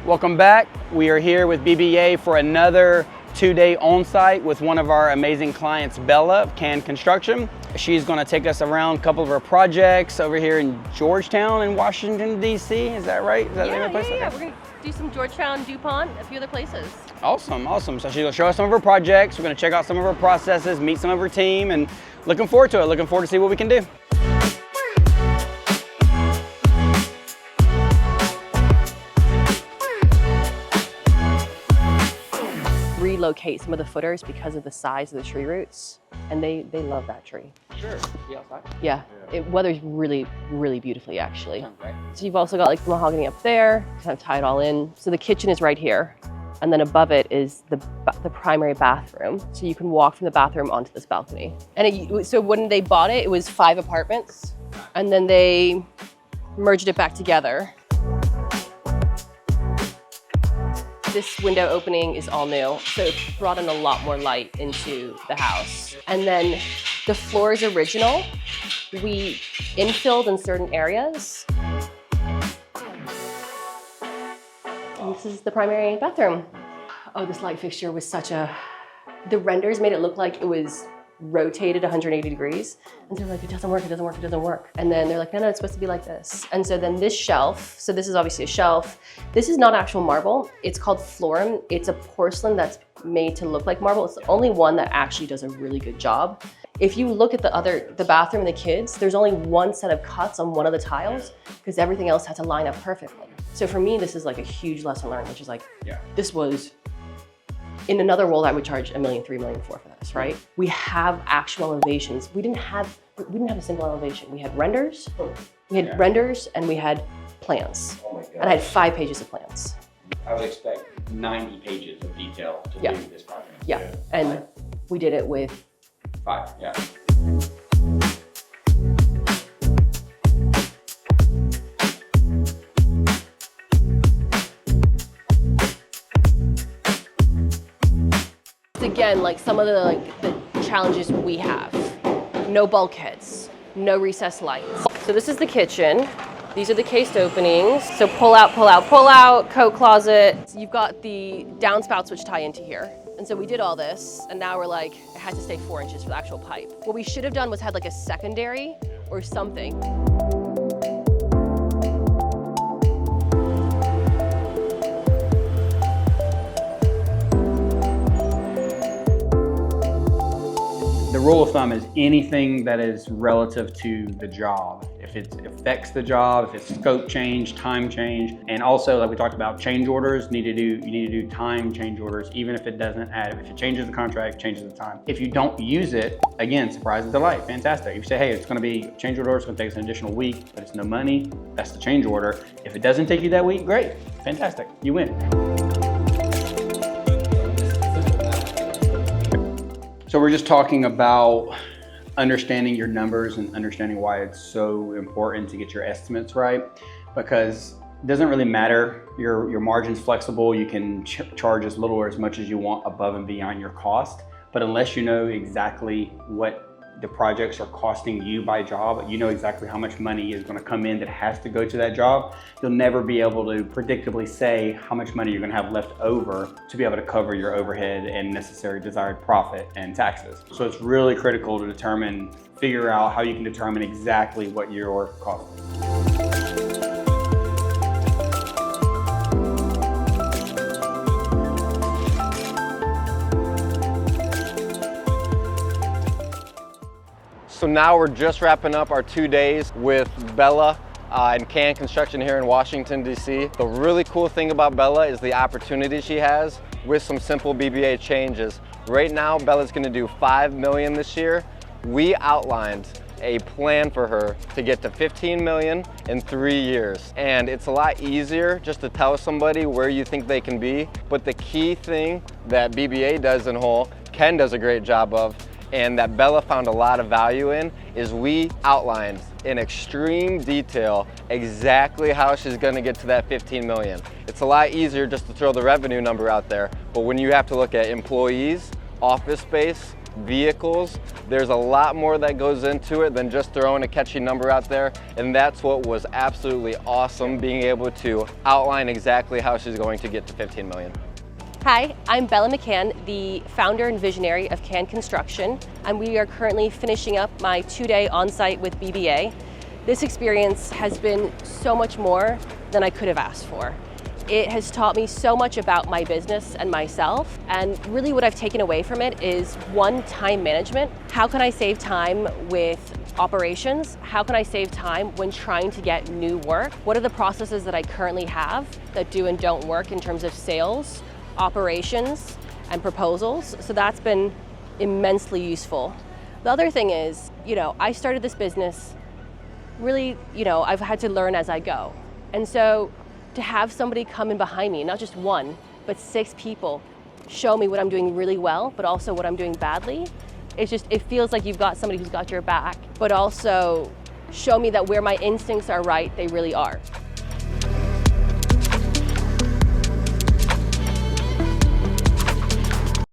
Welcome back. We are here with BBA for another 2-day on-site with one of our amazing clients, Bella of Cann Construction. She's going to take us around a couple of her projects over here in Georgetown in Washington, D.C. Is that right? Is that the name of the place? Yeah. We're going to do some Georgetown, DuPont, a few other places. Awesome. So she's going to show us some of her projects. We're going to check out some of her processes, meet some of her team, and looking forward to it. Looking forward to see what we can do. Relocate some of the footers because of the size of the tree roots, and they love that tree. Sure. Yeah, outside. Yeah, it weathers really beautifully actually. Okay. So you've also got like mahogany up there, kind of tie it all in. So the kitchen is right here, and then above it is the primary bathroom. So you can walk from the bathroom onto this balcony. And so when they bought it, it was 5 apartments, and then they merged it back together. This window opening is all new, so it brought in a lot more light into the house. And then the floor is original. We infilled in certain areas. And this is the primary bathroom. Oh, this light fixture was the renders made it look like it was rotated 180 degrees. And they're like, it doesn't work. And then they're like, no, it's supposed to be like this. And so then this shelf, so this is obviously a shelf. This is not actual marble. It's called florum. It's a porcelain that's made to look like marble. It's the only one that actually does a really good job. If you look at the bathroom and the kids, there's only one set of cuts on one of the tiles because everything else had to line up perfectly. So for me, this is like a huge lesson learned, which is like, this was, in another world, I would charge $1 million, $3 million for this, right? We have actual elevations. We didn't have a single elevation. We had renders, and we had plans. Oh my God. And I had 5 pages of plans. I would expect 90 pages of detail to do this project. Yeah, and we did it with 5, yeah. Again, like some of the challenges we have. No bulkheads, no recessed lights. So this is the kitchen. These are the cased openings. So pull out, coat closet. You've got the downspouts which tie into here. And so we did all this, and now we're like, it has to stay 4 inches for the actual pipe. What we should have done was had like a secondary or something. The rule of thumb is anything that is relative to the job. If it affects the job, if it's scope change, time change, and also like we talked about, change orders, you need to do time change orders, even if it doesn't add, if it changes the contract, changes the time. If you don't use it, again, surprise and delight, fantastic. If you say, hey, it's gonna be change order, it's gonna take us an additional week, but it's no money, that's the change order. If it doesn't take you that week, great, fantastic, you win. So we're just talking about understanding your numbers and understanding why it's so important to get your estimates right, because it doesn't really matter. Your margin's flexible. You can charge as little or as much as you want above and beyond your cost. But unless you know exactly what the projects are costing you by job, you know exactly how much money is going to come in that has to go to that job, you'll never be able to predictably say how much money you're going to have left over to be able to cover your overhead and necessary desired profit and taxes. So it's really critical to figure out how you can determine exactly what your cost is. So now we're just wrapping up our 2 days with Bella and Cann Construction here in Washington, D.C. The really cool thing about Bella is the opportunity she has with some simple BBA changes. Right now, Bella's gonna do $5 million this year. We outlined a plan for her to get to $15 million in 3 years. And it's a lot easier just to tell somebody where you think they can be. But the key thing that BBA does in whole, Ken does a great job of, and that Bella found a lot of value in, is we outlined in extreme detail exactly how she's gonna get to that 15 million. It's a lot easier just to throw the revenue number out there, but when you have to look at employees, office space, vehicles. There's a lot more that goes into it than just throwing a catchy number out there, and that's what was absolutely awesome, being able to outline exactly how she's going to get to 15 million. Hi, I'm Bella McCann, the founder and visionary of Cann Construction, and we are currently finishing up my 2-day on-site with BBA. This experience has been so much more than I could have asked for. It has taught me so much about my business and myself, and really what I've taken away from it is, one, time management. How can I save time with operations? How can I save time when trying to get new work? What are the processes that I currently have that do and don't work in terms of sales, operations, and proposals? So that's been immensely useful. The other thing is, I started this business really, I've had to learn as I go. And so to have somebody come in behind me, not just one, but 6 people, show me what I'm doing really well, but also what I'm doing badly, it feels like you've got somebody who's got your back, but also show me that where my instincts are right, they really are.